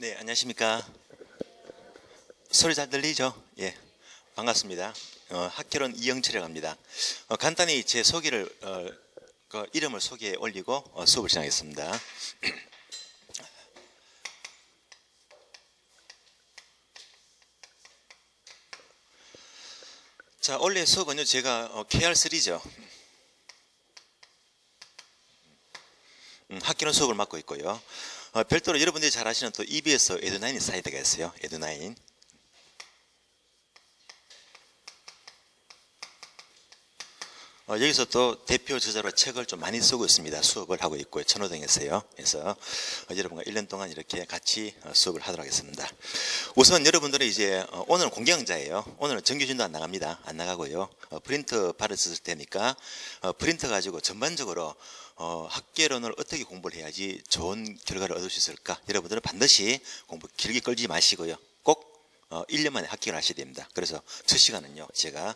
네, 안녕하십니까. 소리 잘 들리죠? 예, 반갑습니다. 학개론 이영철이라고 합니다. 간단히 제 소개를, 이름을 소개해 올리고 수업을 진행하겠습니다. 자, 원래 수업은요, 제가 KR3죠. 학개론 수업을 맡고 있고요. 별도로 여러분들이 잘 아시는 또 EBS 에듀9 사이트가 있어요. 에듀9. 여기서 또 대표 저자로 책을 좀 많이 쓰고 있습니다. 수업을 하고 있고요. 천호동에서요. 그래서 여러분과 1년 동안 이렇게 같이 수업을 하도록 하겠습니다. 우선 여러분들은 이제 오늘은 공개 강좌예요. 오늘은 정규진도 안 나갑니다. 안 나가고요. 프린트 받으실 테니까 프린트 가지고 전반적으로 학개론을 어떻게 공부를 해야지 좋은 결과를 얻을 수 있을까? 여러분들은 반드시 공부 길게 끌지 마시고요. 꼭 1년 만에 합격을 하셔야 됩니다. 그래서 첫 시간은요, 제가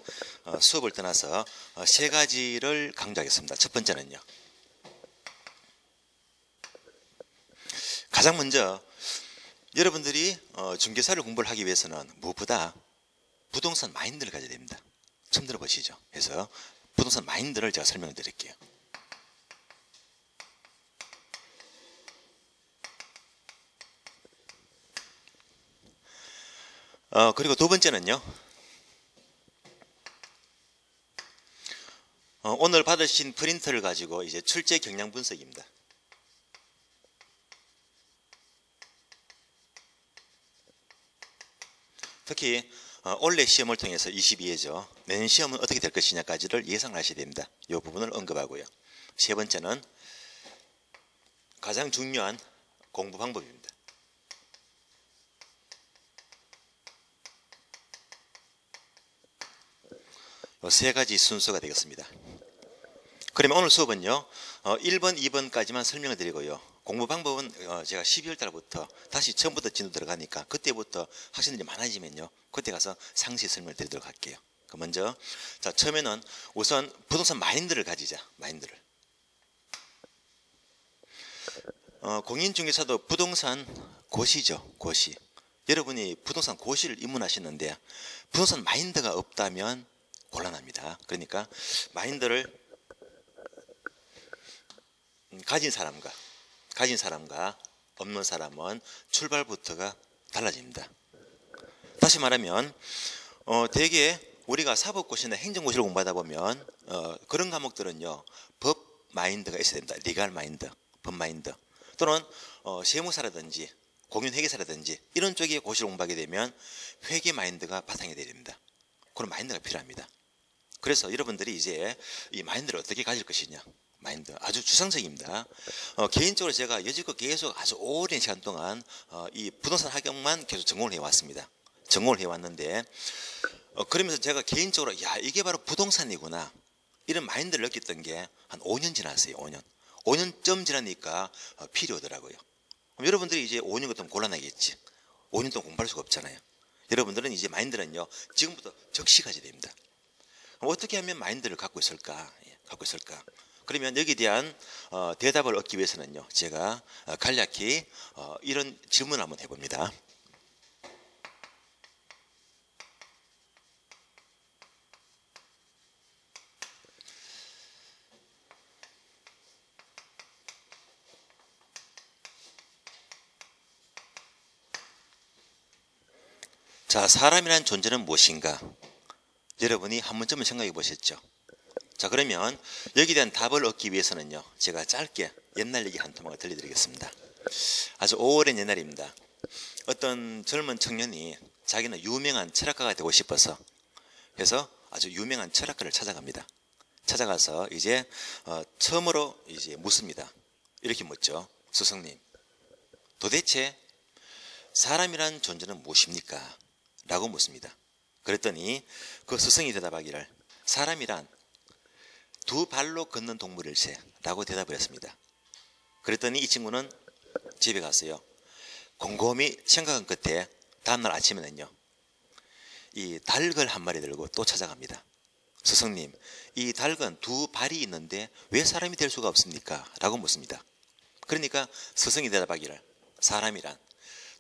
수업을 떠나서 세 가지를 강조하겠습니다. 첫 번째는요, 가장 먼저 여러분들이 중개사를 공부를 하기 위해서는 무엇보다 부동산 마인드를 가져야 됩니다. 처음 들어보시죠? 그래서 부동산 마인드를 제가 설명을 드릴게요. 그리고 두 번째는요, 오늘 받으신 프린트를 가지고 이제 출제 경향 분석입니다. 특히 올해 시험을 통해서 22회죠. 내년 시험은 어떻게 될 것이냐까지를 예상을 하셔야 됩니다. 이 부분을 언급하고요. 세 번째는 가장 중요한 공부 방법입니다. 세 가지 순서가 되겠습니다. 그러면 오늘 수업은요, 1번, 2번까지만 설명을 드리고요. 공부 방법은 제가 12월 달부터 다시 처음부터 진도 들어가니까 그때부터 학생들이 많아지면요, 그때 가서 상세히 설명을 드리도록 할게요. 먼저, 자, 처음에는 우선 부동산 마인드를 가지자. 마인드를. 공인중개사도 부동산 고시죠. 고시. 여러분이 부동산 고시를 입문하시는데 부동산 마인드가 없다면 곤란합니다. 그러니까 마인드를 가진 사람과 없는 사람은 출발부터가 달라집니다. 다시 말하면 대개 우리가 사법고시나 행정고시를 공부하다 보면 그런 과목들은요, 법 마인드가 있어야 됩니다. 리갈 마인드, 법 마인드, 또는 세무사라든지 공인회계사라든지 이런 쪽의 고시를 공부하게 되면 회계 마인드가 바탕이 되야 됩니다. 그런 마인드가 필요합니다. 그래서 여러분들이 이제 이 마인드를 어떻게 가질 것이냐, 마인드 아주 주상적입니다. 개인적으로 제가 여지껏 계속 아주 오랜 시간 동안 이 부동산 학역만 계속 전공을 해왔습니다. 전공을 해왔는데 그러면서 제가 개인적으로 야, 이게 바로 부동산이구나, 이런 마인드를 느꼈던 게 한 5년 지났어요. 5년쯤 지나니까 필요 하더라고요. 그럼 여러분들이 이제 5년 같으면 곤란하겠지. 5년 동안 공부할 수가 없잖아요. 여러분들은 이제 마인드는요, 지금부터 적시 가져야 됩니다. 어떻게 하면 마인드를 갖고 있을까? 그러면 여기에 대한 대답을 얻기 위해서는요, 제가 간략히 이런 질문을 한번 해봅니다. 자, 사람이란 존재는 무엇인가? 여러분이 한 번쯤은 생각해 보셨죠? 자, 그러면 여기에 대한 답을 얻기 위해서는요, 제가 짧게 옛날 얘기 한 토막을 들려드리겠습니다. 아주 오랜 옛날입니다. 어떤 젊은 청년이 자기는 유명한 철학가가 되고 싶어서 해서 아주 유명한 철학가를 찾아갑니다. 찾아가서 이제 처음으로 이제 묻습니다. 이렇게 묻죠. 스승님, 도대체 사람이란 존재는 무엇입니까? 라고 묻습니다. 그랬더니 그 스승이 대답하기를 사람이란 두 발로 걷는 동물일세 라고 대답을 했습니다. 그랬더니 이 친구는 집에 갔어요. 곰곰이 생각한 끝에 다음날 아침에는요, 이 닭을 한 마리 들고 또 찾아갑니다. 스승님, 이 닭은 두 발이 있는데 왜 사람이 될 수가 없습니까? 라고 묻습니다. 그러니까 스승이 대답하기를 사람이란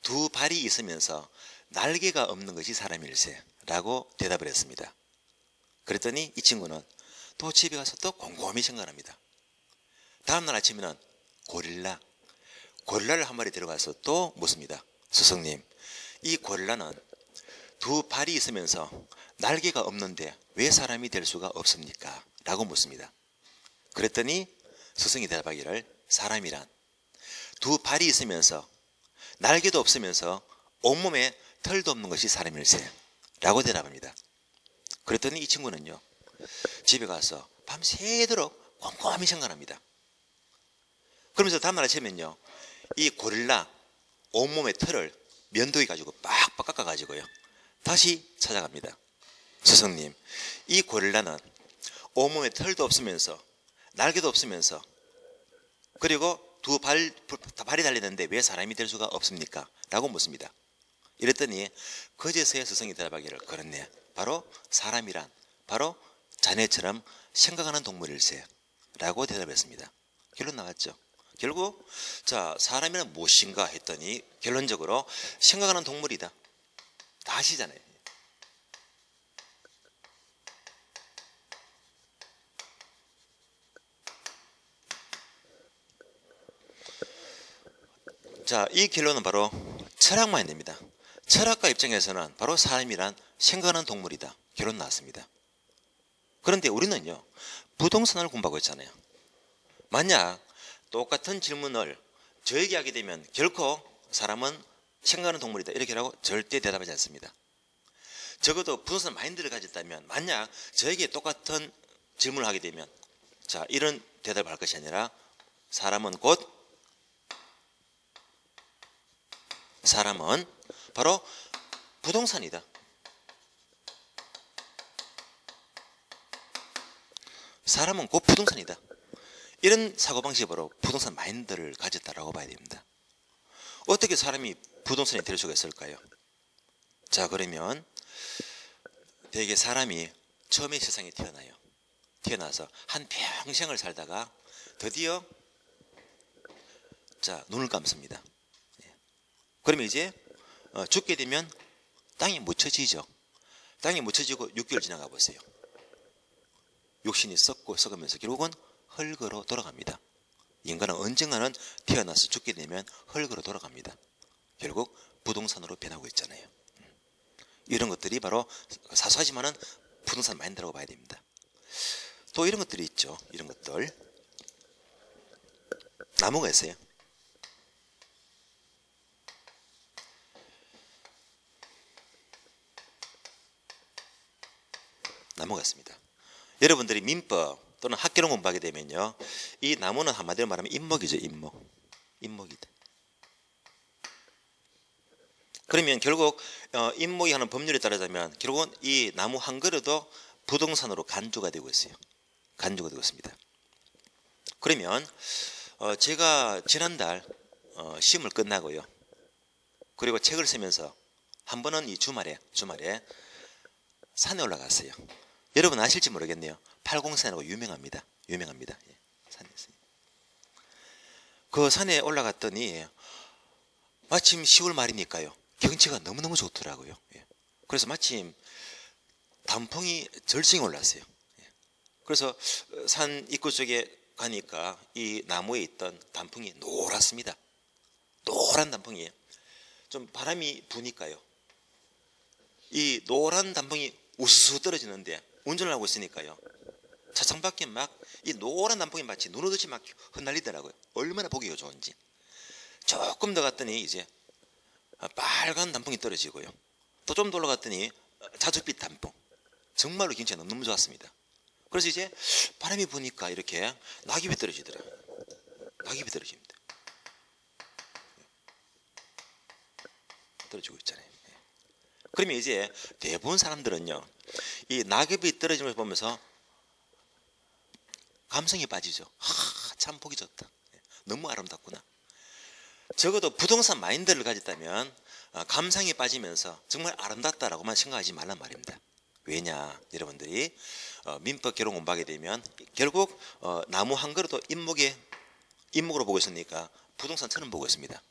두 발이 있으면서 날개가 없는 것이 사람일세 라고 대답을 했습니다. 그랬더니 이 친구는 또 집에 가서 또 곰곰이 생각합니다. 다음날 아침에는 고릴라를 한 마리 데려가서 또 묻습니다. 스승님, 이 고릴라는 두 발이 있으면서 날개가 없는데 왜 사람이 될 수가 없습니까? 라고 묻습니다. 그랬더니 스승이 대답하기를 사람이란 두 발이 있으면서 날개도 없으면서 온몸에 털도 없는 것이 사람일세 라고 대답합니다. 그랬더니 이 친구는요, 집에 가서 밤새도록 곰곰이 생각합니다. 그러면서 다음날 아침에는요, 이 고릴라 온몸의 털을 면도기 가지고 빡빡 깎아가지고요 다시 찾아갑니다. 스승님, 이 고릴라는 온몸에 털도 없으면서 날개도 없으면서 그리고 두 발이 달리는데 왜 사람이 될 수가 없습니까? 라고 묻습니다. 이랬더니 그제서야 스승이 대답하기를 그렇네, 바로 사람이란 바로 자네처럼 생각하는 동물일세 라고 대답했습니다. 결론 나왔죠. 결국 자, 사람이란 무엇인가 했더니 결론적으로 생각하는 동물이다. 다 아시잖아요. 자, 이 결론은 바로 철학만이 됩니다. 철학가 입장에서는 바로 사람이란 생각하는 동물이다. 결론 나왔습니다. 그런데 우리는요, 부동산을 공부하고 있잖아요. 만약 똑같은 질문을 저에게 하게 되면 결코 사람은 생각하는 동물이다 이렇게 하고 절대 대답하지 않습니다. 적어도 부동산 마인드를 가졌다면 만약 저에게 똑같은 질문을 하게 되면 자, 이런 대답을 할 것이 아니라 사람은 바로 부동산이다. 사람은 곧 부동산이다. 이런 사고방식으로 부동산 마인드를 가졌다라고 봐야 됩니다. 어떻게 사람이 부동산이 될 수가 있을까요? 자, 그러면 되게 사람이 처음에 세상에 태어나요. 태어나서 한 평생을 살다가 드디어 자, 눈을 감습니다. 그러면 이제 죽게 되면 땅에 묻혀지죠. 땅에 묻혀지고 6개월 지나가 보세요. 육신이 썩으면서 결국은 흙으로 돌아갑니다. 인간은 언젠가는 태어나서 죽게 되면 흙으로 돌아갑니다. 결국 부동산으로 변하고 있잖아요. 이런 것들이 바로 사소하지만은 부동산 마인드라고 봐야 됩니다. 또 이런 것들이 있죠. 이런 것들. 나무가 있어요. 나무가 있습니다. 여러분들이 민법 또는 학개론 공부하게 되면요, 이 나무는 한마디로 말하면 인목이죠. 인목이다. 그러면 결국 인목이 하는 법률에 따르자면 결국은 이 나무 한 그루도 부동산으로 간주가 되고 있어요. 간주가 되고 있습니다. 그러면 제가 지난달 시험을 끝나고요, 그리고 책을 쓰면서 한 번은 이 주말에 산에 올라갔어요. 여러분 아실지 모르겠네요. 팔공산이라고 유명합니다. 예, 산에 있어요. 그 산에 올라갔더니 마침 10월 말이니까요, 경치가 너무너무 좋더라고요. 예. 그래서 마침 단풍이 절정에 올랐어요. 예. 그래서 산 입구 쪽에 가니까 이 나무에 있던 단풍이 노랗습니다. 노란 단풍이에요. 좀 바람이 부니까요, 이 노란 단풍이 우수수 떨어지는데 운전을 하고 있으니까요, 차창밖에 막 이 노란 단풍이 마치 눈 오듯이 막 흩날리더라고요. 얼마나 보기가 좋은지. 조금 더 갔더니 이제 빨간 단풍이 떨어지고요, 또 좀 더 올라갔더니 자줏빛 단풍. 정말로 경치가 너무 좋았습니다. 그래서 이제 바람이 부니까 이렇게 낙엽이 떨어지더라고요. 낙엽이 떨어집니다. 떨어지고 있잖아요. 그러면 이제 대부분 사람들은요, 이 낙엽이 떨어지는 걸 보면서 감성이 빠지죠. 참 보기 좋다. 너무 아름답구나. 적어도 부동산 마인드를 가졌다면 감상이 빠지면서 정말 아름답다라고만 생각하지 말란 말입니다. 왜냐, 여러분들이 민법 개론 공부하게 되면 결국 나무 한 그루도 인목으로 보고 있으니까 부동산처럼 보고 있습니다.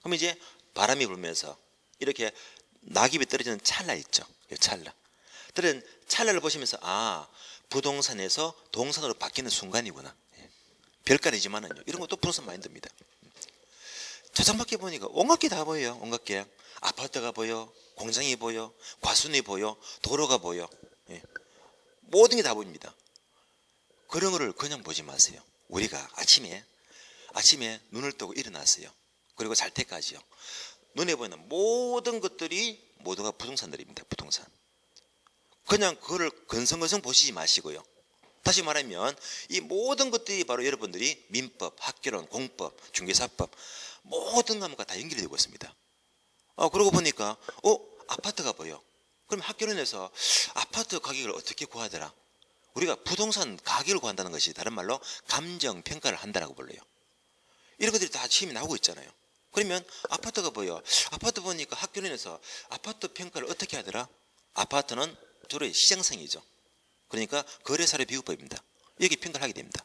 그럼 이제 바람이 불면서 이렇게 낙엽이 떨어지는 찰나 있죠. 이 찰나. 떨어진 찰나를 보시면서 아, 부동산에서 동산으로 바뀌는 순간이구나. 별거아니지만은요. 이런 것도 부동산 마인드입니다. 저장밖에 보니까 온갖 게 다 보여요. 온갖 게. 아파트가 보여, 공장이 보여, 과수원이 보여, 도로가 보여. 예. 모든 게 다 보입니다. 그런 거를 그냥 보지 마세요. 우리가 아침에 눈을 뜨고 일어났어요. 그리고 잘 때까지요. 눈에 보이는 모든 것들이 모두가 부동산들입니다. 부동산. 그냥 그거를 건성건성 보시지 마시고요. 다시 말하면 이 모든 것들이 바로 여러분들이 민법, 학개론, 공법, 중개사법 모든 과목과 다 연결이 되고 있습니다. 그러고 보니까 아파트가 보여. 그럼 학개론에서 아파트 가격을 어떻게 구하더라? 우리가 부동산 가격을 구한다는 것이 다른 말로 감정평가를 한다라고 불러요. 이런 것들이 다 시험이 나오고 있잖아요. 그러면 아파트가 보여. 아파트 보니까 학교론에서 아파트 평가를 어떻게 하더라? 아파트는 주로 시장성이죠. 그러니까 거래사료 비교법입니다. 여기 평가를 하게 됩니다.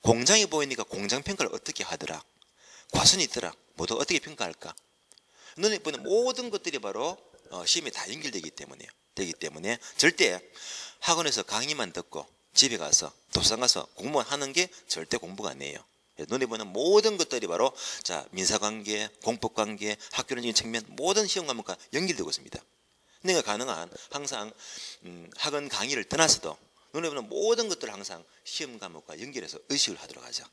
공장이 보이니까 공장 평가를 어떻게 하더라? 과수원이 있더라. 모두 어떻게 평가할까? 눈에 보이는 모든 것들이 바로 시험에 다 연결되기 때문에 절대 학원에서 강의만 듣고 집에 가서 도서관 가서 공부만 하는 게 절대 공부가 아니에요. 눈에 보이는 모든 것들이 바로 자 민사관계, 공법관계, 학교론적인 측면 모든 시험 과목과 연결되고 있습니다. 내가 가능한 항상 학원 강의를 떠나서도 눈에 보이는 모든 것들을 항상 시험 과목과 연결해서 의식을 하도록 하죠.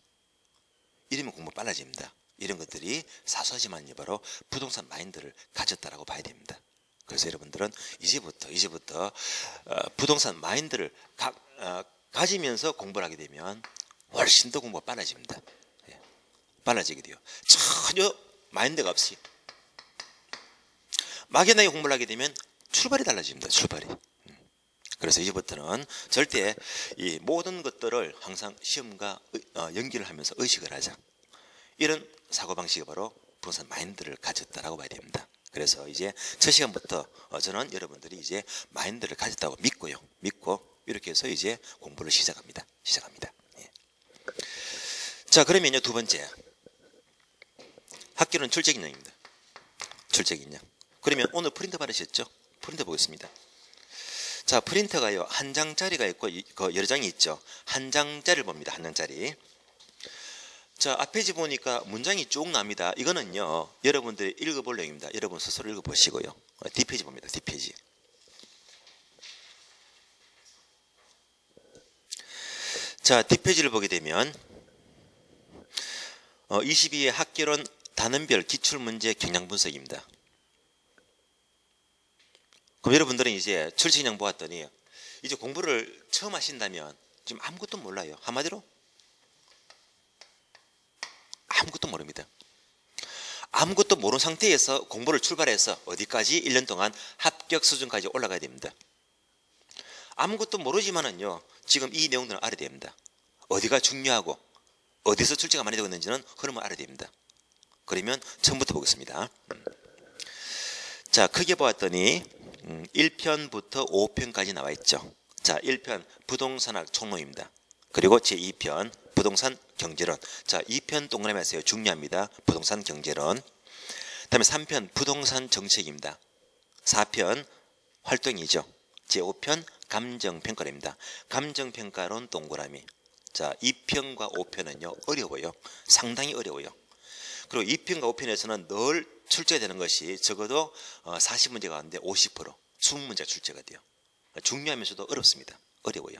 이러면 공부 빨라집니다. 이런 것들이 사소하지만 바로 부동산 마인드를 가졌다라고 봐야 됩니다. 그래서 여러분들은 이제부터 부동산 마인드를 가지면서 공부를 하게 되면 훨씬 더 공부가 빨라집니다. 예, 빨라지게 돼요. 전혀 마인드가 없이 막연하게 공부를 하게 되면 출발이 달라집니다. 출발이. 그래서 이제부터는 절대 이 모든 것들을 항상 시험과 연기를 하면서 의식을 하자. 이런 사고방식이 바로 부동산 마인드를 가졌다라고 봐야 됩니다. 그래서 이제 첫 시간부터 저는 여러분들이 이제 마인드를 가졌다고 믿고 이렇게 해서 이제 공부를 시작합니다. 예. 자, 그러면요, 두 번째 학교는 출제기능입니다. 출제기능. 그러면 오늘 프린터 받으셨죠? 프린터 보겠습니다. 자, 프린터가요 한 장짜리가 있고 여러 장이 있죠. 한 장짜리를 봅니다. 한 장짜리. 자, 앞페이지 보니까 문장이 쭉 납니다. 이거는요 여러분들이 읽어볼 내용입니다. 여러분 스스로 읽어보시고요. 뒷페이지 봅니다. 뒷페이지. 자, 뒷페이지를 보게 되면 22회 학개론 단원별 기출문제 경향분석입니다. 그럼 여러분들은 이제 출제인양 보았더니 이제 공부를 처음 하신다면 지금 아무것도 몰라요. 한마디로 아무것도 모릅니다. 아무것도 모르는 상태에서 공부를 출발해서 어디까지 1년 동안 합격 수준까지 올라가야 됩니다. 아무것도 모르지만은요 지금 이 내용들은 알아야 됩니다. 어디가 중요하고 어디서 출제가 많이 되고 있는지는 흐름을 알아야 됩니다. 그러면 처음부터 보겠습니다. 자, 크게 보았더니 1편부터 5편까지 나와 있죠. 자, 1편 부동산학 총론입니다. 그리고 제2편 부동산 경제론. 자, 2편 동그라미 하세요. 중요합니다. 부동산 경제론. 다음에 3편 부동산 정책입니다. 4편 활동이죠. 제5편 감정평가입니다. 감정평가론 동그라미. 자, 2편과 5편은요 어려워요. 상당히 어려워요. 그리고 2편과 5편에서는 늘 출제되는 것이 적어도 40문제 가운데 50% 20문제가 출제가 돼요. 중요하면서도 어렵습니다. 어려워요.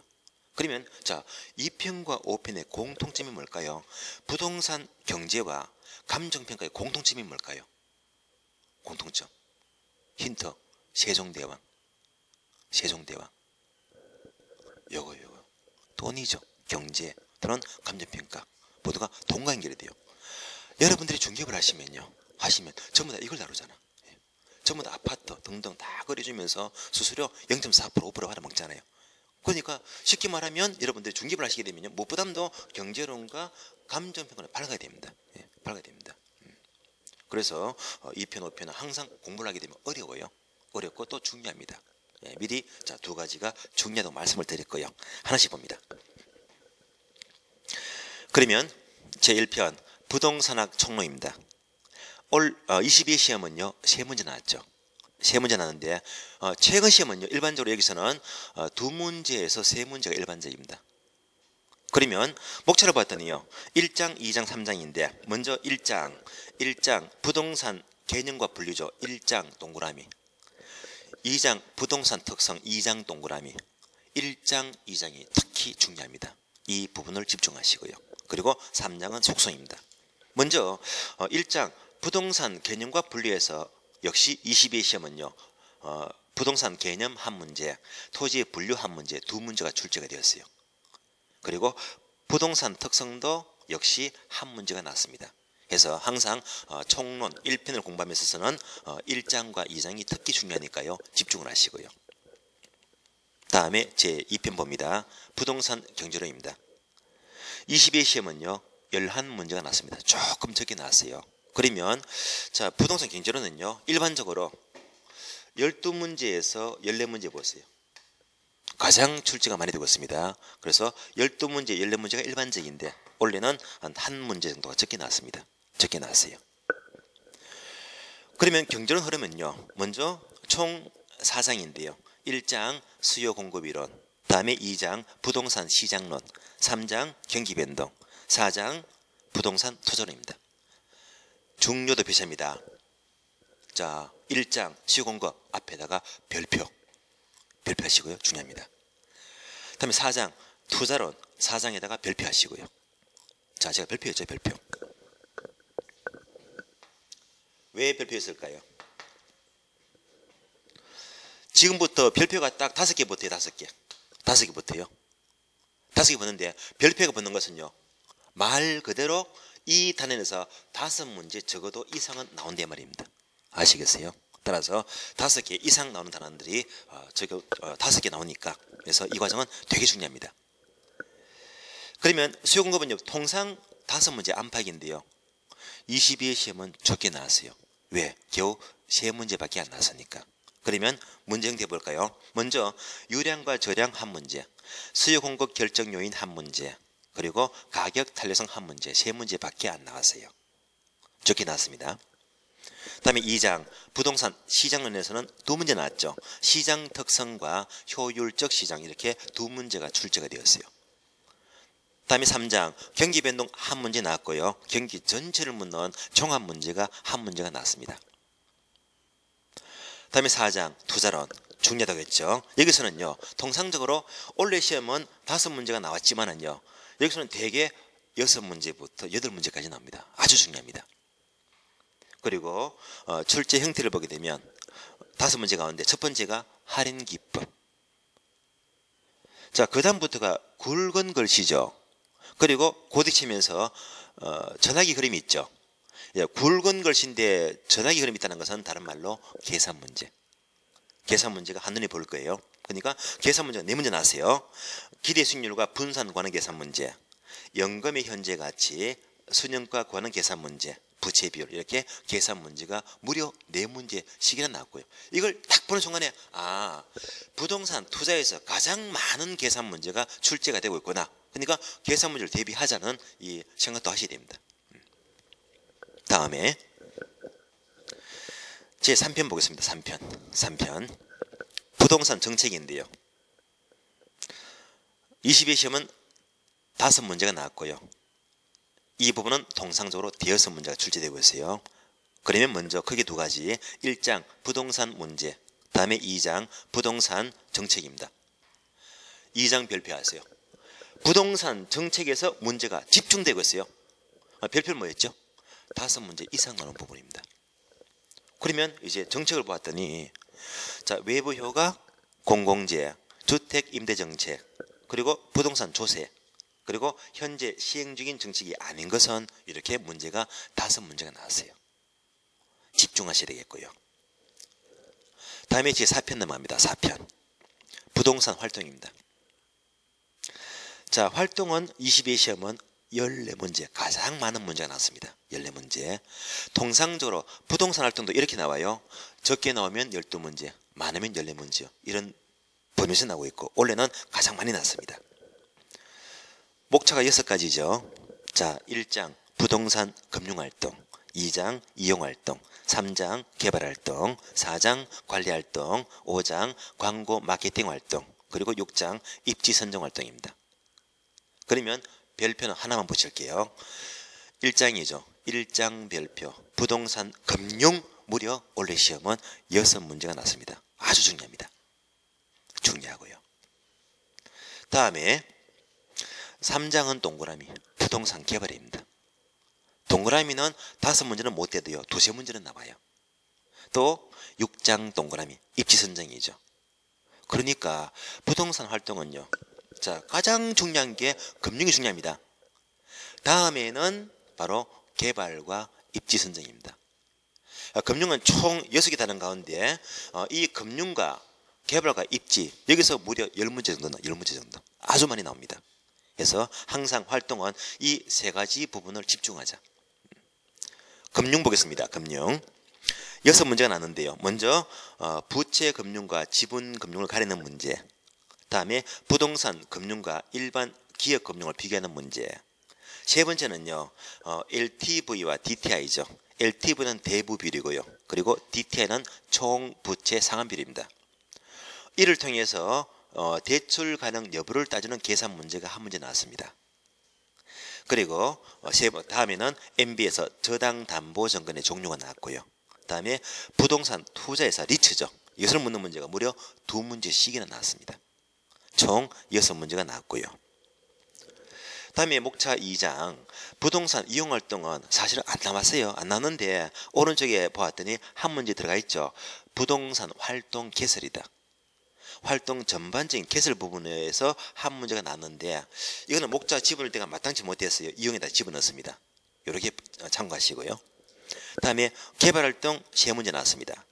그러면 자, 2편과 5편의 공통점이 뭘까요? 부동산 경제와 감정평가의 공통점이 뭘까요? 공통점. 힌트. 세종대왕. 요거. 돈이죠. 경제 또는 감정평가. 모두가 동과 연결이 돼요. 여러분들이 중개업을 하시면 전부 다 이걸 다루잖아. 전부 다 아파트 등등 다 그려주면서 수수료 0.4% 5% 받아먹잖아요. 그러니까 쉽게 말하면 여러분들이 중개업을 하시게 되면 무부담도 경제론과 감정평가를 밝아야 됩니다. 밝아야 됩니다. 그래서 2편, 5편은 항상 공부를 하게 되면 어려워요. 어렵고 또 중요합니다. 미리 자, 두 가지가 중요하다고 말씀을 드렸고요. 하나씩 봅니다. 그러면 제1편 부동산학 총론입니다. 올 22회 시험은요 3문제 나왔죠. 3문제 나왔는데 최근 시험은요 일반적으로 여기서는 2문제에서 3문제가 일반적입니다. 그러면 목차를 봤더니요 1장, 2장, 3장인데 먼저 1장 부동산 개념과 분류죠. 1장 동그라미. 2장 부동산 특성 2장 동그라미. 1장, 2장이 특히 중요합니다. 이 부분을 집중하시고요. 그리고 3장은 속성입니다. 먼저 1장 부동산 개념과 분류에서 역시 22회 시험은요 부동산 개념 한 문제, 토지의 분류 한 문제, 2문제가 출제가 되었어요. 그리고 부동산 특성도 역시 한 문제가 나왔습니다. 그래서 항상 총론 1편을 공부하면서 있어서는 1장과 2장이 특히 중요하니까요. 집중을 하시고요. 다음에 제 2편 봅니다. 부동산 경제론입니다. 22회 시험은요. 11문제가 나왔습니다. 조금 적게 나왔어요. 그러면 자 부동산 경제론은요. 일반적으로 12문제에서 14문제 보세요. 가장 출제가 많이 되고 있습니다. 그래서 12문제, 14문제가 일반적인데 원래는 한 문제 정도가 적게 나왔습니다. 적게 나왔어요. 그러면 경제론 흐름은요. 먼저 총 4장인데요. 1장 수요 공급 이론, 다음에 2장 부동산 시장론, 3장 경기 변동, 4장 부동산 투자론입니다. 중요도 표시합니다. 자, 1장 수요 공급 앞에다가 별표하시고요. 중요합니다. 다음에 4장 투자론 4장에다가 별표하시고요. 자, 제가 별표했죠. 별표. 왜 별표했을까요? 지금부터 별표가 딱 5개 붙어요. 5개. 5개 붙어요. 5개 붙는데 별표가 붙는 것은요. 말 그대로 이 단원에서 5문제 적어도 이상은 나온단 말입니다. 아시겠어요? 따라서 5개 이상 나오는 단원들이 5개 나오니까 그래서 이 과정은 되게 중요합니다. 그러면 수요 공급은요. 통상 5문제 안팎인데요. 22회 시험은 적게 나왔어요. 왜? 겨우 3문제밖에 안 나왔으니까. 그러면 문제 형태 볼까요? 먼저 유량과 저량 한 문제, 수요 공급 결정 요인 한 문제, 그리고 가격 탄력성 한 문제, 3문제밖에 안 나왔어요. 적게 나왔습니다. 다음에 2장 부동산 시장론에서는 2문제 나왔죠. 시장 특성과 효율적 시장 이렇게 2문제가 출제가 되었어요. 다음에 3장 경기 변동 한 문제 나왔고요. 경기 전체를 묻는 종합 문제가 한 문제가 나왔습니다. 다음에 4장 투자론 중요하다고 했죠. 여기서는요. 통상적으로 올해 시험은 5문제가 나왔지만은요. 여기서는 대개 6문제부터 8문제까지 나옵니다. 아주 중요합니다. 그리고 출제 형태를 보게 되면 5문제 가운데 첫 번째가 할인 기법. 자, 그 다음부터가 굵은 글씨죠. 그리고 고딕치면서 전화기 그림이 있죠. 굵은 글씨인데 전화기 그림이 있다는 것은 다른 말로 계산 문제. 계산 문제가 한눈에 보일 거예요. 그러니까 계산 문제가 4문제 나왔어요. 기대 수익률과 분산 관한 계산 문제, 연금의 현재 가치, 수령과 관한 계산 문제, 부채 비율 이렇게 계산 문제가 무려 4문제씩이나 나왔고요. 이걸 딱 보는 순간에 부동산 투자에서 가장 많은 계산 문제가 출제가 되고 있구나. 그러니까 계산 문제를 대비하자는 이 생각도 하셔야 됩니다. 다음에 제 3편 보겠습니다. 3편 부동산 정책인데요. 22회 시험은 5문제가 나왔고요. 이 부분은 통상적으로 대여섯 문제가 출제되고 있어요. 그러면 먼저 크게 2가지. 1장 부동산 문제, 다음에 2장 부동산 정책입니다. 2장 별표하세요. 부동산 정책에서 문제가 집중되고 있어요. 별표는 뭐였죠? 5문제 이상 나오는 부분입니다. 그러면 이제 정책을 보았더니 자, 외부 효과, 공공재, 주택 임대 정책, 그리고 부동산 조세, 그리고 현재 시행 중인 정책이 아닌 것은 이렇게 문제가 5문제가 나왔어요. 집중하셔야 되겠고요. 다음에 제 4편 넘어갑니다. 4편 부동산 활동입니다. 자, 활동은 22회 시험은 14문제, 가장 많은 문제가 나왔습니다. 14문제. 통상적으로 부동산 활동도 이렇게 나와요. 적게 나오면 12문제, 많으면 14문제. 이런 범위에서 나오고 있고 올해는 가장 많이 나왔습니다. 목차가 6가지죠. 자, 1장 부동산 금융활동, 2장 이용활동, 3장 개발활동, 4장 관리활동, 5장 광고 마케팅활동, 그리고 6장 입지선정활동입니다. 그러면 별표는 하나만 붙일게요. 1장이죠. 1장 별표. 부동산 금융 무려 올해 시험은 6문제가 났습니다. 아주 중요합니다. 중요하고요. 다음에 3장은 동그라미. 부동산 개발입니다. 동그라미는 5문제는 못 돼도요. 2~3문제는 나와요. 또 6장 동그라미. 입지선정이죠. 그러니까 부동산 활동은요. 자, 가장 중요한 게 금융이 중요합니다. 다음에는 바로 개발과 입지선정입니다. 금융은 총 6개 다른 가운데 이 금융과 개발과 입지 여기서 무려 10문제 정도 나와요. 10문제 정도. 아주 많이 나옵니다. 그래서 항상 활동은 이 3가지 부분을 집중하자. 금융 보겠습니다. 금융. 6문제가 나는데요. 먼저 부채 금융과 지분 금융을 가리는 문제. 다음에 부동산 금융과 일반 기업 금융을 비교하는 문제. 세 번째는요. LTV와 DTI죠. LTV는 대부 비율이고요. 그리고 DTI는 총 부채 상환 비율입니다. 이를 통해서 대출 가능 여부를 따지는 계산 문제가 한 문제 나왔습니다. 그리고 다음에는 MB에서 저당 담보 정권의 종류가 나왔고요. 다음에 부동산 투자회사 리츠죠. 이것을 묻는 문제가 무려 2문제씩이나 나왔습니다. 총 6문제가 나왔고요. 다음에 목차 2장 부동산 이용활동은 사실은 안 나왔어요. 안 나왔는데 오른쪽에 보았더니 한 문제 들어가 있죠. 부동산 활동 개설이다. 활동 전반적인 개설 부분에서 한 문제가 나왔는데 이거는 목차 집어넣을 때가 마땅치 못했어요. 이용에다 집어넣습니다. 이렇게 참고하시고요. 다음에 개발활동 3문제 나왔습니다.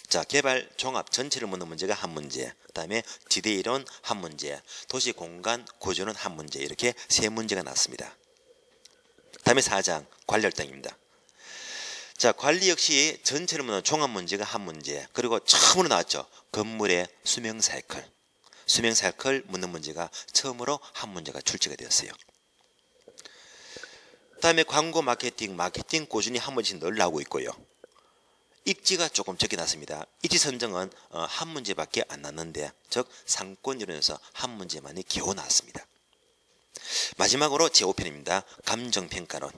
자, 개발 종합 전체를 묻는 문제가 한 문제, 다음에 지대이론 한 문제, 도시 공간 구조는 한 문제, 이렇게 3문제가 나왔습니다. 다음에 4장 관리활동입니다. 자, 관리 역시 전체를 묻는 종합 문제가 한 문제, 그리고 처음으로 나왔죠. 건물의 수명 사이클. 수명 사이클 묻는 문제가 처음으로 한 문제가 출제가 되었어요. 다음에 광고 마케팅 꾸준히 한 문제씩 늘 나오고 있고요. 입지가 조금 적게 났습니다. 입지 선정은 한 문제밖에 안 났는데, 즉 상권 이론에서 한 문제만이 겨우 나왔습니다. 마지막으로 제5편입니다. 감정평가론.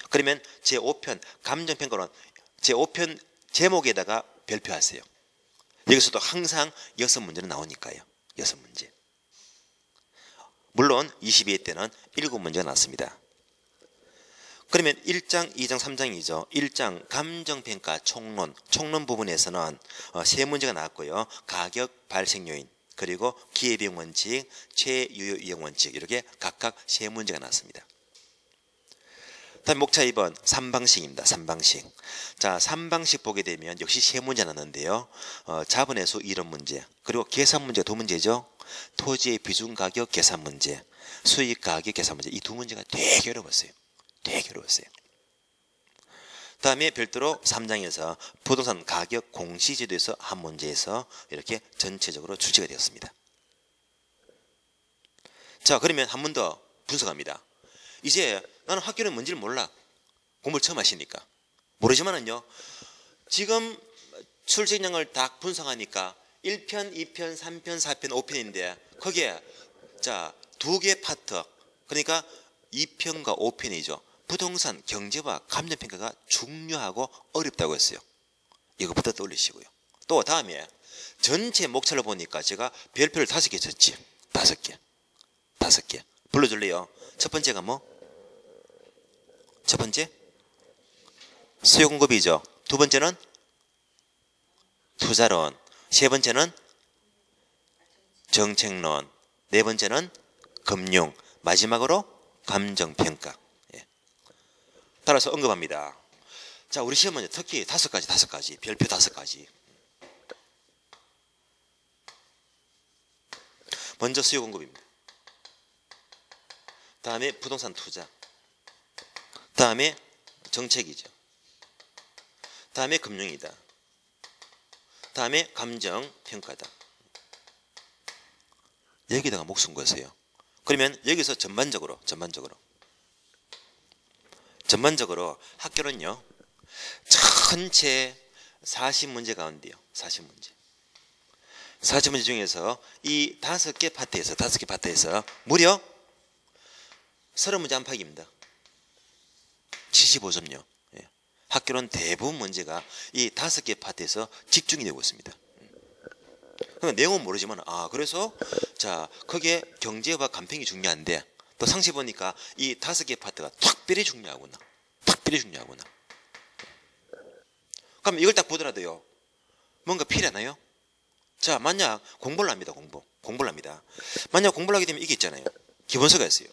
그러면 제5편 감정평가론 제5편 제목에다가 별표하세요. 여기서도 항상 6문제는 나오니까요. 6문제. 물론 22회 때는 7문제가 나왔습니다. 그러면 1장, 2장, 3장이죠. 1장 감정평가 총론. 총론 부분에서는 3문제가 나왔고요. 가격 발생 요인, 그리고 기회비용 원칙, 최유효 이용 원칙, 이렇게 각각 3문제가 나왔습니다. 다음 목차 2번 3방식입니다. 3방식. 자, 3방식 보게 되면 역시 3문제 나왔는데요. 자본의 수 이론 문제, 그리고 계산 문제가 2문제죠. 토지의 비중 가격 계산 문제, 수익 가격 계산 문제. 이 2문제가 되게 어려웠어요. 되게 어려웠어요. 다음에 별도로 3장에서 부동산 가격 공시제도에서 한 문제에서 이렇게 전체적으로 출제가 되었습니다. 자, 그러면 한 번 더 분석합니다. 이제 나는 학교는 뭔지를 몰라. 공부를 처음 하시니까. 모르지만은요, 지금 출제량을 다 분석하니까 1편, 2편, 3편, 4편, 5편인데 거기에 자, 2개 파트, 그러니까 2편과 5편이죠. 부동산 경제와 감정평가가 중요하고 어렵다고 했어요. 이거부터 떠올리시고요. 또 다음에 전체 목차를 보니까 제가 별표를 5개 쳤지. 5개. 5개. 불러줄래요? 첫 번째가 뭐? 첫 번째? 수요 공급이죠. 두 번째는 투자론. 세 번째는 정책론. 네 번째는 금융. 마지막으로 감정평가. 따라서 언급합니다. 자, 우리 시험은 특히 5가지, 별표 5가지. 먼저 수요 공급입니다. 다음에 부동산 투자. 다음에 정책이죠. 다음에 금융이다. 다음에 감정평가다. 여기다가 목숨 거세요. 그러면 여기서 전반적으로 학교는요, 전체 40문제 가운데요. 40문제. 40문제 중에서 이 5개 파트에서 무려 30문제 안팎입니다. 75점요. 예. 학교는 대부분 문제가 이 5개 파트에서 집중이 되고 있습니다. 그러니까 내용은 모르지만 그래서 자 거기에 경제와 간평이 중요한데 또 상시 보니까 이 5개 파트가 특별히 중요하구나. 그럼 이걸 딱 보더라도요. 뭔가 필요하나요? 자, 만약 공부를 합니다. 공부를 합니다. 만약 공부를 하게 되면 이게 있잖아요. 기본서가 있어요.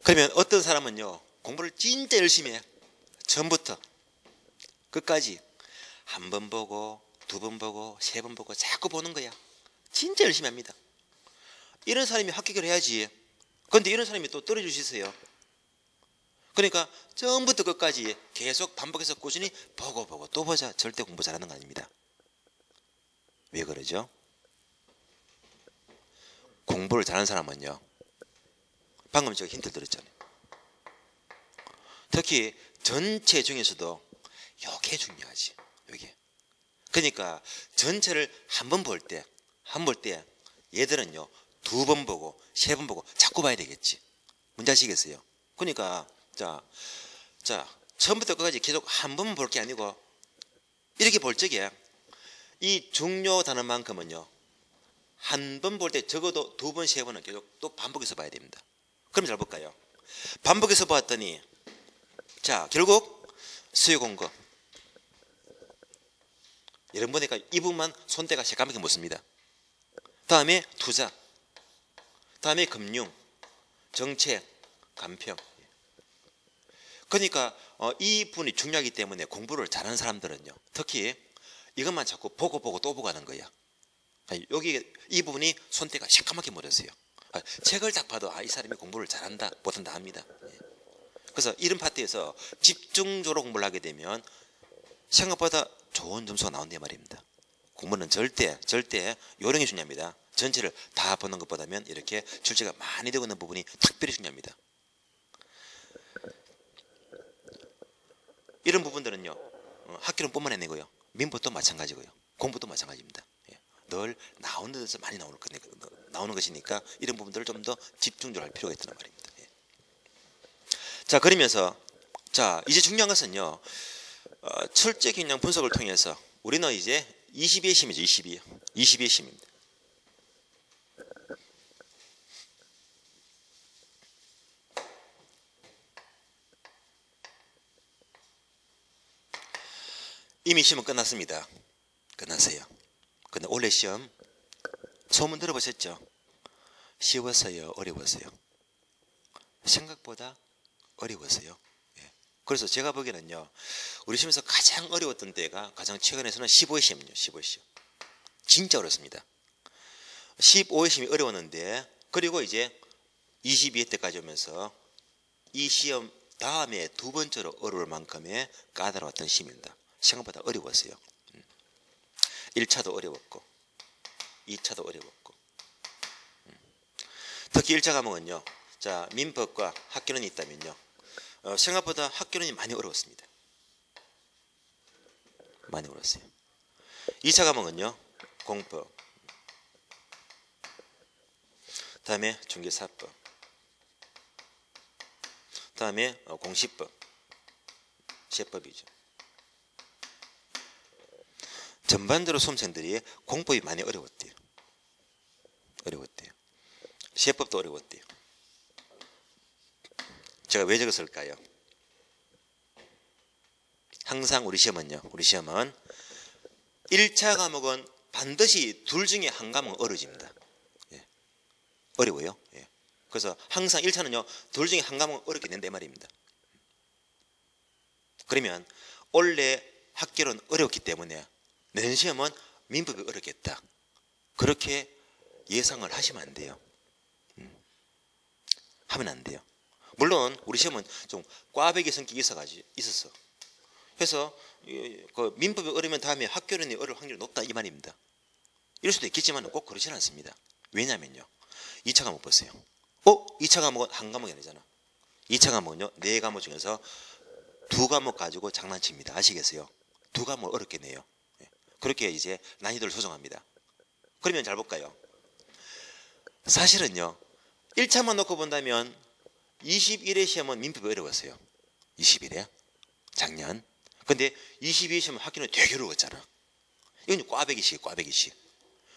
그러면 어떤 사람은요. 공부를 진짜 열심히 해. 처음부터 끝까지 한 번 보고 2번 보고 3번 보고 자꾸 보는 거야. 진짜 열심히 합니다. 이런 사람이 합격을 해야지. 그런데 이런 사람이 또 떨어질 수 있어요. 그러니까 처음부터 끝까지 계속 반복해서 꾸준히 보고 또 보자. 절대 공부 잘하는 거 아닙니다. 왜 그러죠? 공부를 잘하는 사람은요. 방금 제가 힌트를 드렸잖아요. 특히 전체 중에서도 요게 중요하지. 요게. 그러니까 전체를 한 번 볼 때 얘들은요. 2번 보고 3번 보고 자꾸 봐야 되겠지. 뭔지 아시겠어요? 그러니까 자 처음부터 끝까지 계속 한 번만 볼 게 아니고 이렇게 볼 적에 이 중요 단어만큼은요. 한 번 볼 때 적어도 2번, 3번은 계속 또 반복해서 봐야 됩니다. 그럼 잘 볼까요? 반복해서 보았더니 자 결국 수요 공급 여러분 보니까 이 부분만 손대가 새까맣게 묻습니다. 다음에 투자, 다음에 금융, 정책, 간평. 그러니까 이 부분이 중요하기 때문에 공부를 잘하는 사람들은요. 특히 이것만 자꾸 보고 또 보고 하는 거야. 여기 이 부분이 손대가 새까맣게 묻었어요. 책을 딱 봐도 이 사람이 공부를 잘한다 못한다 합니다. 그래서 이런 파트에서 집중적으로 공부를 하게 되면 생각보다 좋은 점수가 나온단 말입니다. 공부는 절대 요령이 중요합니다. 전체를 다 보는 것보다는 이렇게 출제가 많이 되고 있는 부분이 특별히 중요합니다. 이런 부분들은요. 학교는 뿐만 아니고요. 민법도 마찬가지고요. 공부도 마찬가지입니다. 늘 나오는 데서 많이 나오는 것이니까 이런 부분들을 좀 더 집중적으로 할 필요가 있다는 말입니다. 자 그러면서 자 이제 중요한 것은요. 출제 경향 분석을 통해서 우리는 이제 22의 심이죠. 22의 심입니다. 이미 시험은 끝났습니다. 끝났어요. 근데 올해 시험 소문 들어보셨죠? 쉬웠어요? 어려웠어요? 생각보다 어려웠어요. 그래서 제가 보기에는요. 우리 시험에서 가장 어려웠던 때가 가장 최근에서는 15회 시험이요. 15회 시험. 진짜 어렵습니다. 15회 시험이 어려웠는데 그리고 이제 22회 때까지 오면서 이 시험 다음에 2번째로 어려울 만큼의 까다로웠던 시험입니다. 생각보다 어려웠어요. 1차도 어려웠고 2차도 어려웠고 특히 1차 과목은요. 자 민법과 학교론이 있다면요. 생각보다 학교론이 많이 어려웠습니다. 많이 어려웠어요. 2차 과목은요. 공법 다음에 중개사법 다음에 공시법 세법이죠. 전반적으로 수험생들이 공법이 많이 어려웠대요. 세법도 어려웠대요. 제가 왜 적었을까요? 항상 우리 시험은 1차 과목은 반드시 둘 중에 한 과목은 어려집니다. 어려워요. 그래서 항상 1차는요. 둘 중에 한 과목은 어렵게 낸단 말입니다. 그러면 원래 학교는 어렵기 때문에 내년 시험은 민법이 어렵겠다. 그렇게 예상을 하시면 안 돼요. 하면 안 돼요. 물론 우리 시험은 좀 꽈배기 성격이 있었어. 그래서 그 민법이 어려면 다음에 학교론이 어려울 확률이 높다 이 말입니다. 이럴 수도 있겠지만 꼭 그렇지는 않습니다. 왜냐면요. 2차 과목 보세요. 2차 과목은 한 과목이 아니잖아. 2차 과목은요. 4과목 중에서 2과목 가지고 장난칩니다. 아시겠어요? 2과목 어렵게 내요. 그렇게 이제 난이도를 조정합니다. 그러면 잘 볼까요? 사실은요. 1차만 놓고 본다면 21회 시험은 민법이 어려웠어요. 21회 작년. 근데 22회 시험은 학기는 되게 어려웠잖아. 이건 꽈배기식, 꽈배기식.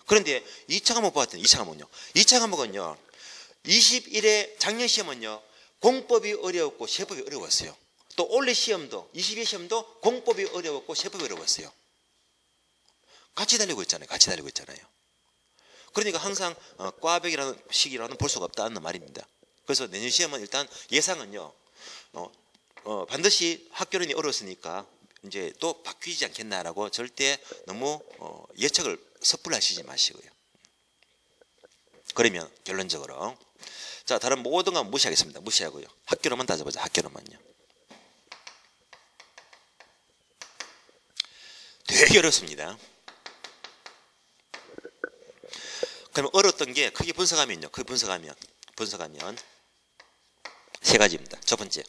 그런데 2차 과목 봤더니 2차 과목은요. 2차 과목은요. 21회 작년 시험은요. 공법이 어려웠고 세법이 어려웠어요. 또 올해 시험도 22회 시험도 공법이 어려웠고 세법이 어려웠어요. 같이 달리고 있잖아요. 같이 달리고 있잖아요. 그러니까 항상 꽈배기라는 시기라는 볼 수가 없다는 말입니다. 그래서 내년 시험은 일단 예상은요. 반드시 학교론이 어려웠으니까 이제 또 바뀌지 않겠나라고 절대 너무 예측을 섣불리 하시지 마시고요. 그러면 결론적으로 자 다른 모든 건 무시하겠습니다. 무시하고요. 학교로만 따져보자. 학교로만요. 되게 어렵습니다. 그러면 어려웠던 게 크게 분석하면요. 크게 분석하면 세 가지입니다. 첫 번째.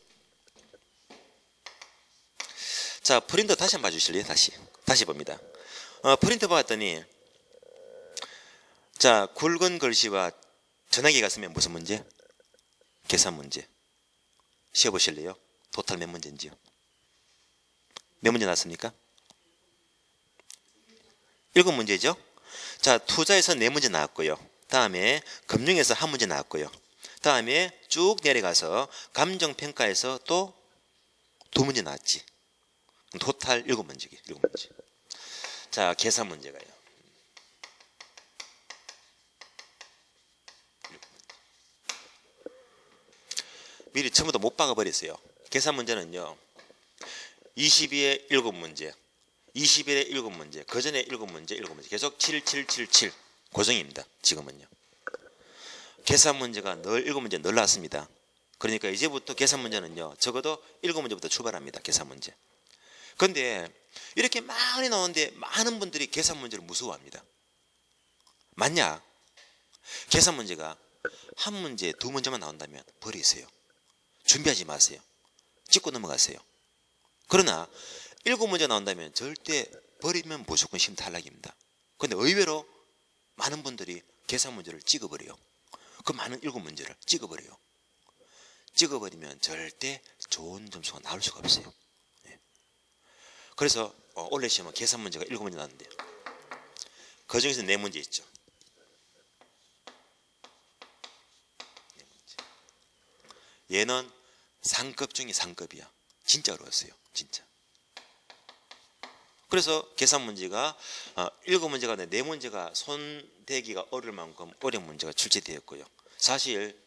자, 프린터 다시 한번 봐주실래요? 다시 봅니다. 프린터 봤더니 자, 굵은 글씨와 전화기가 쓰면 무슨 문제? 계산 문제. 쉬어보실래요? 토탈 몇 문제인지요? 몇 문제 났습니까? 7문제죠? 자, 투자에서 4문제 나왔고요. 다음에 금융에서 1문제 나왔고요. 다음에 쭉 내려가서 감정평가에서 또 2문제 나왔지. 토탈 7문제기. 7문제. 자, 계산 문제가요. 미리 처음부터 못 박아버렸어요. 계산 문제는요. 22에 7문제. 21에 7문제. 그 전에 7문제, 7문제. 계속 7, 7, 7, 7. 고정입니다. 지금은요. 계산 문제가 늘 7문제 늘 나왔습니다. 그러니까 이제부터 계산 문제는요. 적어도 7문제부터 출발합니다. 계산 문제. 그런데 이렇게 많이 나오는데 많은 분들이 계산 문제를 무서워합니다. 맞냐? 계산 문제가 한 문제, 2문제만 나온다면 버리세요. 준비하지 마세요. 찍고 넘어가세요. 그러나 7문제 나온다면 절대 버리면 무조건 시험 탈락입니다. 그런데 의외로 많은 분들이 계산 문제를 찍어버려요. 그 많은 7문제를 찍어버려요. 찍어버리면 절대 좋은 점수가 나올 수가 없어요. 그래서 올해 시험은 계산 문제가 7문제 나왔는데요. 그 중에서 4문제 있죠. 4문제. 얘는 상급 중에 상급이야. 진짜 어려웠어요. 진짜. 그래서 계산 문제가 7문제가 네 4문제가 손대기가 어려울 만큼 어려운 문제가 출제되었고요. 사실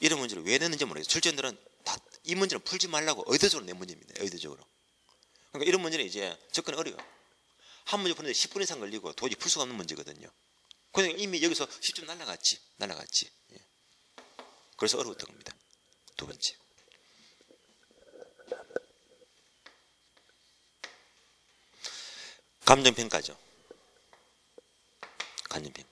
이런 문제를 왜 냈는지 모르겠어요. 출제자들은 다 이 문제는 풀지 말라고 의도적으로 낸 문제입니다. 의도적으로. 그러니까 이런 문제는 이제 접근이 어려워요. 한 문제 푸는데 10분 이상 걸리고 도저히 풀 수가 없는 문제거든요. 그러니까 이미 여기서 10점 날라갔지. 예. 그래서 어려웠던 겁니다. 두 번째. 감정평가죠. 감정평가.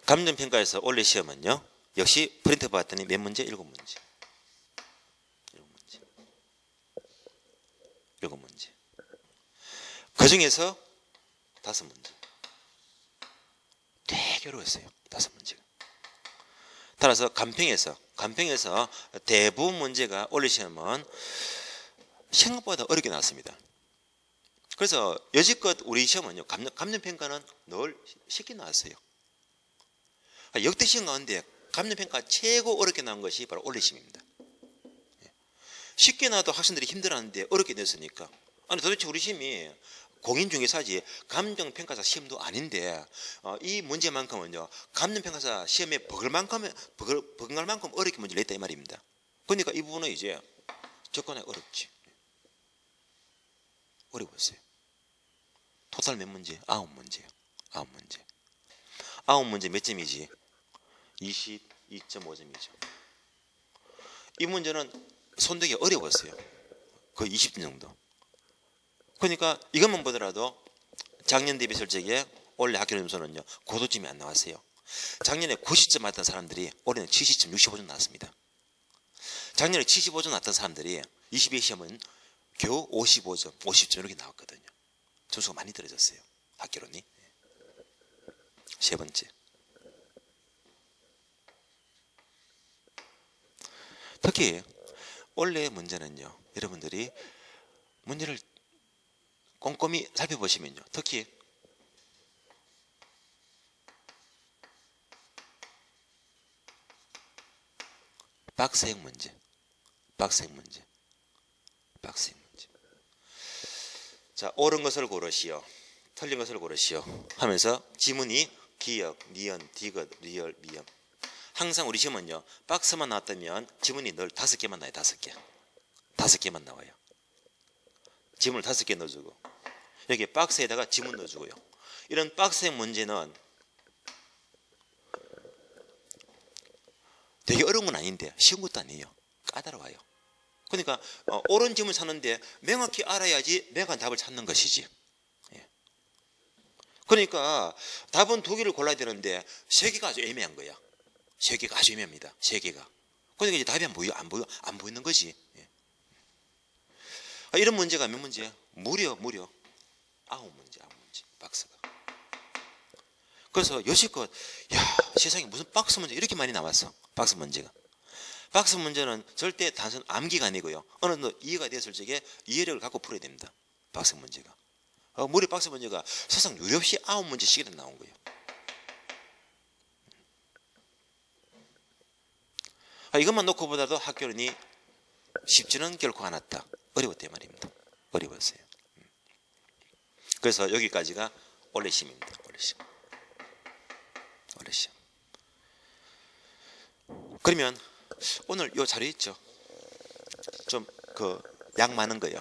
감정평가에서 올해 시험은요. 역시 프린트 봤더니 몇 문제? 7문제. 7문제. 그 중에서 5문제. 되게 어려웠어요. 5문제가. 따라서 간평에서 대부분 문제가 올해 시험은 생각보다 어렵게 나왔습니다. 그래서 여지껏 우리 시험은요. 감정평가는 늘 쉽게 나왔어요. 역대 시험 가운데 감정평가 최고 어렵게 나온 것이 바로 올해 시험입니다. 쉽게 나와도 학생들이 힘들어하는데 어렵게 냈으니까. 아니 도대체 우리 시험이 공인중개사지 감정평가사 시험도 아닌데 이 문제만큼은요. 감정평가사 시험에 버글 만큼 어렵게 문제를 냈다 이 말입니다. 그러니까 이 부분은 이제 접근하기 어렵지. 어려웠어요. 토탈 몇 문제? 9문제요. 9문제. 9문제 몇 점이지? 22.5점이죠. 이 문제는 손대기 어려웠어요. 거의 20점 정도. 그러니까 이것만 보더라도 작년 대비 실적에 올해 학교 점수는요 고도점이 안 나왔어요. 작년에 90점 맞던 사람들이 올해는 70점, 65점 나왔습니다. 작년에 75점 나왔던 사람들이 22 시험은 겨우 55점, 50점 이렇게 나왔거든요. 점수가 많이 떨어졌어요. 학교론이. 세 번째. 특히 올해 문제는요. 여러분들이 문제를 꼼꼼히 살펴보시면요. 특히 박스형 문제. 박스형 문제. 박스형 문제. 자, 옳은 것을 고르시오. 틀린 것을 고르시오. 하면서 지문이 기역, 니은, 디귿, 리얼, 미음. 항상 우리 시험은요. 박스만 나왔다면 지문이 늘 5개만 나와요. 5개. 5개만 나와요. 지문을 5개 넣어주고 여기 박스에다가 지문 넣어주고요. 이런 박스형 문제는 되게 어려운 건 아닌데 쉬운 것도 아니에요. 까다로워요. 그러니까 옳은 지문 찾는데 명확히 알아야지 명확한 답을 찾는 것이지. 예. 그러니까 답은 2개를 골라야 되는데 3개가 아주 애매한 거야. 3개가 아주 애매합니다. 3개가. 그러니까 이제 답이 안 보이는 거지. 예. 이런 문제가 몇 문제? 무려 9문제, 9문제 박스가. 그래서 여지껏 야 세상에 무슨 박스 문제 이렇게 많이 나왔어. 박스 문제가. 박스 문제는 절대 단순 암기가 아니고요. 어느 정도 이해가 됐을 적에 이해력을 갖고 풀어야 됩니다. 박스 문제가. 무려 박스 문제가 사상 유례없이 9문제씩이나 나온 거예요. 이것만 놓고 보다도 학교론이 쉽지는 결코 않았다. 어려웠단 말입니다. 어려웠어요. 그래서 여기까지가 올해 시험입니다. 올해 시험. 올해 시험. 그러면 오늘 요 자료 있죠? 좀 양 많은 거예요.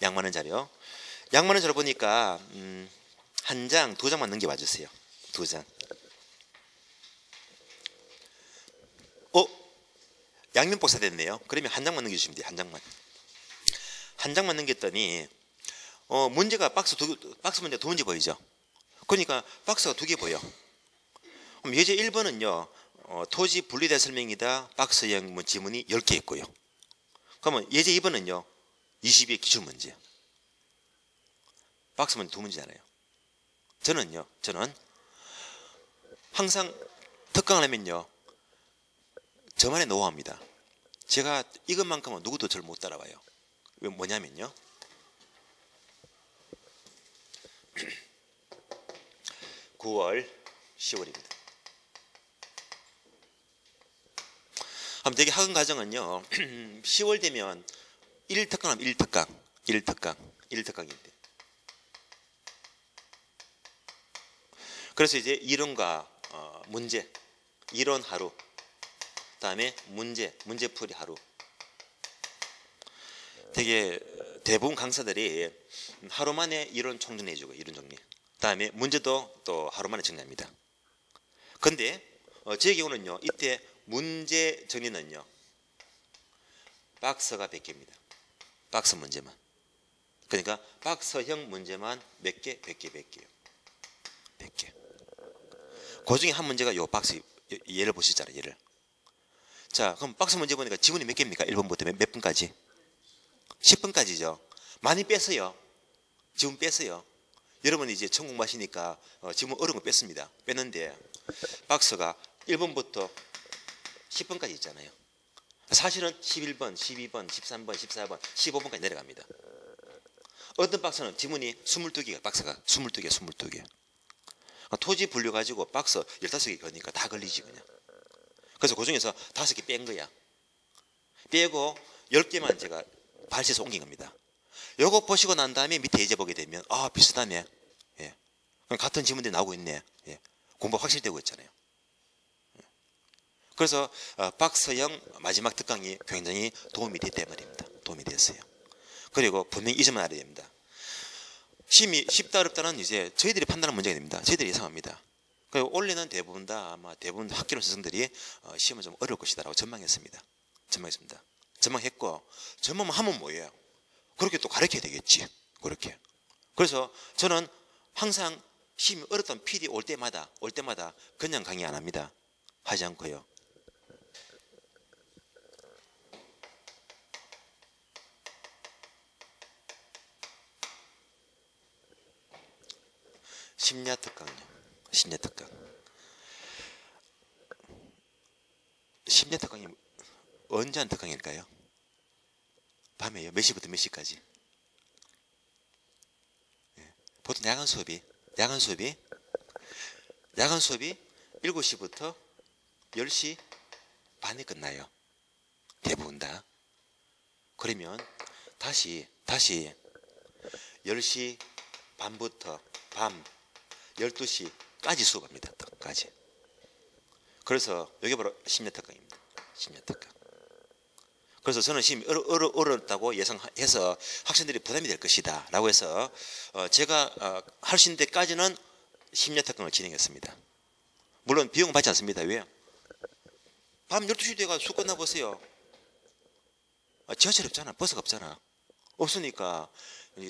양 많은 자료. 양 많은 자료 보니까 1장, 2장만 넘겨 봐주세요. 2장. 양면 복사 됐네요. 그러면 1장만 넘겨주시면 돼요. 1장만. 1장만 넘겼더니 문제가 박스 문제 2문제 보이죠? 그러니까 박스가 2개 보여. 그럼 예제 1번은요. 토지 분리된 설명이다. 박스형 지문이 10개 있고요. 그러면 예제 2번은요. 22의 기출문제. 박스 문제 2문제잖아요. 저는 항상 특강을 하면요. 저만의 노하우입니다. 제가 이것만큼은 누구도 저를 못 따라와요. 뭐냐면요. 9월, 10월입니다. 그럼 되게 학원 과정은요. 10월 되면 1특강 하면 1특강인데. 그래서 이제 이론과 문제, 이론 하루, 그다음에 문제풀이 하루. 되게 대부분 강사들이 하루 만에 이론 총정리해주고 이론 정리. 그다음에 문제도 또 하루 만에 정리합니다. 근데 제 경우는요. 이때 문제 정리는요. 박스가 100개입니다. 박스 문제만. 그러니까 박스형 문제만 몇 개? 100개요. 100개. 그 중에 한 문제가 요 박스 얘를 보시잖아요. 얘를. 자, 그럼 박스 문제 보니까 지문이 몇 개입니까? 1번부터 몇 분까지? 10분까지죠. 많이 뺐어요. 지문 뺐어요. 여러분이 이제 처음 공부하시니까 지문 어려운 거 뺐습니다. 뺐는데 박스가 1번부터 10번까지 있잖아요. 사실은 11번, 12번, 13번, 14번, 15번까지 내려갑니다. 어떤 박스는 지문이 22개가 박스가 22개. 토지 불려가지고 박스 15개 거니까 다 걸리지 그냥. 그래서 그 중에서 5개 뺀 거야. 빼고 10개만 제가 발시해서 옮긴 겁니다. 요거 보시고 난 다음에 밑에 예제 보게 되면 비슷하네. 예. 같은 지문들이 나오고 있네. 예. 공부 확실히 되고 있잖아요. 예. 그래서 박스형 마지막 특강이 굉장히 도움이 됐단 말입니다. 도움이 됐어요. 그리고 분명히 이 점을 알아야 됩니다. 시험이 쉽다 어렵다는 이제 저희들이 판단하는 문제가 됩니다. 저희들이 예상합니다. 올해는 대부분 학교론 스승들이 시험은 좀 어려울 것이다라고 전망했습니다. 전망했고 전망하면 뭐예요? 그렇게 또 가르쳐야 되겠지. 그렇게. 그래서 저는 항상 시험이 어렵던 PD 올 때마다 그냥 강의 안 합니다. 하지 않고요. 심야 특강요. 심야 특강. 심야 특강이 언제 한 특강일까요? 밤에요. 몇 시부터 몇 시까지? 보통 야간 수업이 7시부터 10시 반에 끝나요. 대부분 다. 그러면 다시 10시 반부터 밤 12시까지 수업합니다. 까지. 그래서 이게 바로 심야 특강입니다. 심야 특강. 그래서 저는 시험이 어렵다고 예상해서 학생들이 부담이 될 것이다 라고 해서 제가 할 수 있는 데까지는 심야 특강을 진행했습니다. 물론 비용 받지 않습니다. 왜요? 밤 12시 돼가 수업 끝나보세요. 지하철 없잖아. 버스가 없잖아. 없으니까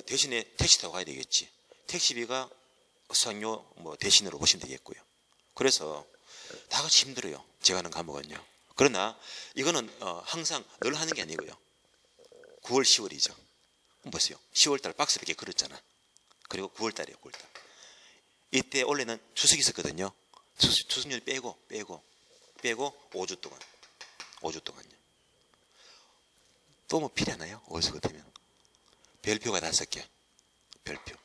대신에 택시 타고 가야 되겠지. 택시비가 수강료 대신으로 보시면 되겠고요. 그래서 다 같이 힘들어요. 제가 하는 과목은요. 그러나 이거는 항상 늘 하는 게 아니고요. 9월 10월이죠. 보세요. 10월달 박스 100개 걸었잖아. 그리고 9월달이에요. 9월달. 이때 원래는 추석이 있었거든요. 추석률 빼고 5주 동안. 5주 동안요. 또 뭐 필요하나요? 5주 같으면. 별표가 5개. 별표.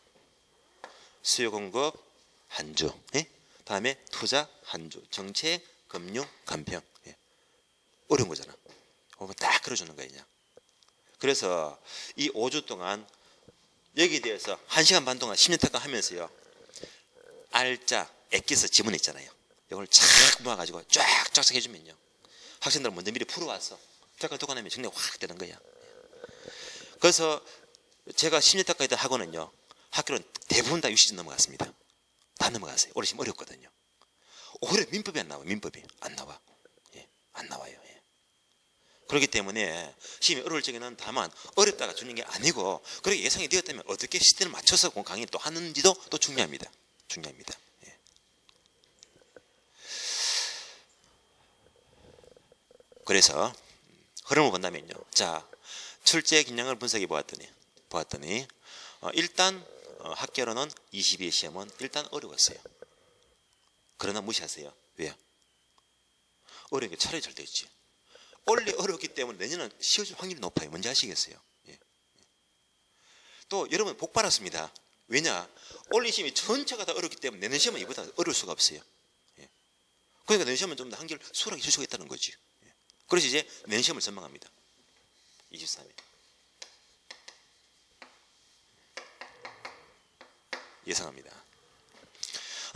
수요 공급 한 주. 다음에 투자 한 주. 정책, 금융, 간평. 어려운 거잖아. 딱 그려주는 거야 그냥. 그래서 이 5주 동안 여기에 대해서 1시간 반 동안 10년 특강 하면서요. 알짜, 엑기스 지문 있잖아요. 이걸 쫙 모아가지고 쫙 해주면요. 학생들은 먼저 미리 풀어와서 특강 듣고 나면 정리 확 되는 거야. 그래서 제가 10년 특강 했던 학원은요. 학교는 대부분 다 60점 넘어갔습니다. 다 넘어갔어요. 올해 시험 어렵거든요. 올해 민법이 안 나와. 민법이 안 나와. 안 나와요. 그렇기 때문에 시험이 어려울 적에는 다만 어렵다가 주는 게 아니고 그렇게 예상이 되었다면 어떻게 시대를 맞춰서 강의를 또 하는지도 또 중요합니다. 그래서 흐름을 본다면요. 자, 출제 긴량을 분석해 보았더니 일단 학교로는 22의 시험은 일단 어려웠어요. 그러나 무시하세요. 왜요? 어려운 게 차라리 잘 됐지. 원래 어렵기 때문에 내년은 쉬워질 확률이 높아요. 뭔지 아시겠어요? 또 여러분 복 받았습니다. 왜냐? 원래 시험이 전체가 다 어렵기 때문에 내년 시험은 이보다 어려울 수가 없어요. 그러니까 내년 시험은 좀 더 한결 수월하게 줄 수가 있다는 거지. 그래서 이제 내년 시험을 전망합니다. 23일. 예상합니다.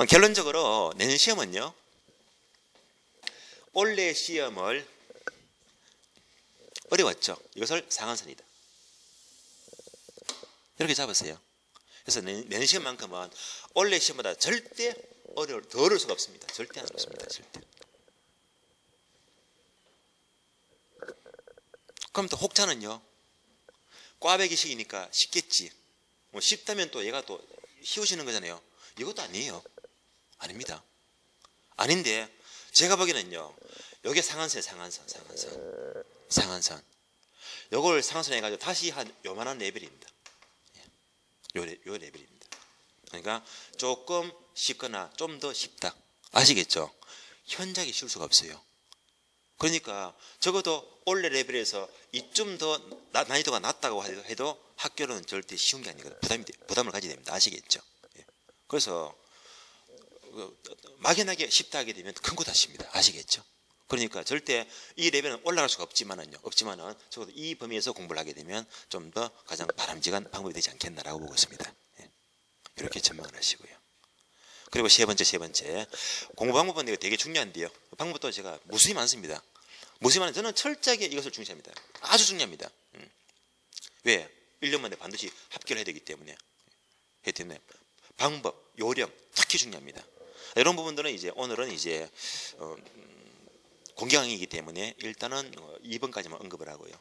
결론적으로 내년 시험은요. 올해 시험을 어려웠죠. 이것을 상한선이다. 이렇게 잡으세요. 그래서 내년 시험만큼은 올해 시험보다 절대 더 어려울 수가 없습니다. 절대 안 어렵습니다. 절대. 그럼 또 혹자는요. 꽈배기식이니까 쉽겠지. 뭐 쉽다면 또 얘가 또 쉬우시는 거잖아요. 이것도 아니에요. 아닙니다. 아닌데 제가 보기에는요. 여기 상한선. 요걸 상한선 해가지고 다시 한 요만한 레벨입니다. 요 레벨입니다. 그러니까 조금 쉽거나 좀 더 쉽다. 아시겠죠? 현저하게 쉬울 수가 없어요. 그러니까 적어도 올해 레벨에서 이쯤 더 난이도가 낮다고 해도 학교는 절대 쉬운 게 아니거든요. 부담을 가지게 됩니다. 아시겠죠? 그래서 막연하게 쉽다 하게 되면 큰 거 다십니다. 아시겠죠? 그러니까 절대 이 레벨은 올라갈 수가 없지만은 적어도 이 범위에서 공부를 하게 되면 좀 더 가장 바람직한 방법이 되지 않겠나라고 보고 있습니다. 이렇게 전망을 하시고요. 그리고 세 번째 공부 방법은 이거 되게 중요한데요. 방법도 제가 무수히 많습니다. 무수히 많은 저는 철저하게 이것을 중시합니다. 아주 중요합니다. 왜? 1년 만에 반드시 합격을 해야 되기 때문에. 방법, 요령 특히 중요합니다. 이런 부분들은 이제 오늘은 이제 공개 강의이기 때문에 일단은 2번까지만 언급을 하고요.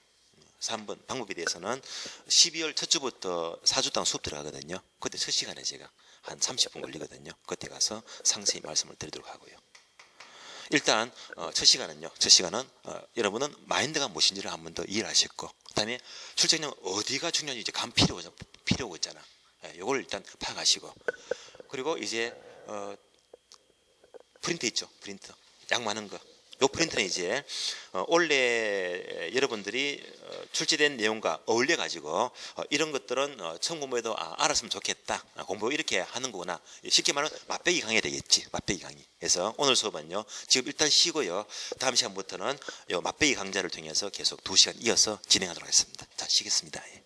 3번 방법에 대해서는 12월 첫 주부터 4주 동안 수업 들어가거든요. 그때 첫 시간에 제가 한 30분 걸리거든요. 그때 가서 상세히 말씀을 드리도록 하고요. 일단 첫 시간은 여러분은 마인드가 무엇인지를 한 번 더 이해를 하셨고, 그다음에 출제는 어디가 중요한지 이제 감 필요가 있잖아. 요걸 일단 파악하시고, 그리고 이제 프린트 있죠. 프린트 양 많은 거. 요 프린트는 이제 원래 여러분들이 출제된 내용과 어울려 가지고 이런 것들은 처음 공부해도 알았으면 좋겠다, 공부 이렇게 하는 거구나. 쉽게 말하면 맛배기 강의 되겠지. 맛배기 강의. 그래서 오늘 수업은요 지금 일단 쉬고요, 다음 시간부터는 요 맛배기 강좌를 통해서 계속 2시간 이어서 진행하도록 하겠습니다. 자, 쉬겠습니다. 예.